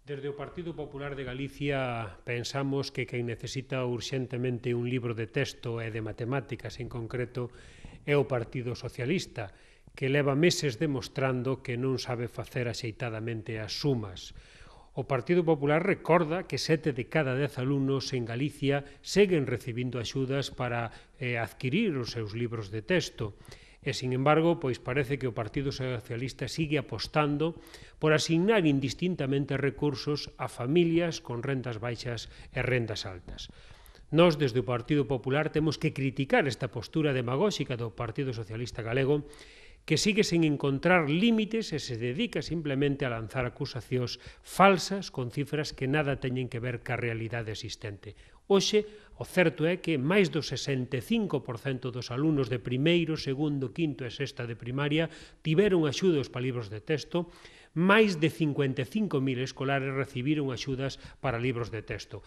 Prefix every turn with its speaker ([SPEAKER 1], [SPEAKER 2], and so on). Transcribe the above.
[SPEAKER 1] Desde o Partido Popular de Galicia pensamos que quen necesita urxentemente un libro de texto e de matemáticas en concreto é o Partido Socialista, que leva meses demostrando que non sabe facer axeitadamente as sumas. O Partido Popular recorda que 7 de cada 10 alumnos en Galicia seguen recibindo axudas para adquirir os seus libros de texto. E, sin embargo, pois parece que o Partido Socialista sigue apostando por asignar indistintamente recursos a familias con rendas baixas e rendas altas. Nós, desde o Partido Popular, temos que criticar esta postura demagóxica do Partido Socialista Galego, que sigue sen encontrar límites e se dedica simplemente a lanzar acusacións falsas con cifras que nada teñen que ver ca realidade existente. Hoxe, o certo é que máis do 65% dos alumnos de primeiro, segundo, quinto e sexta de primaria tiveron axudas para libros de texto, máis de 55.000 escolares recibiron axudas para libros de texto.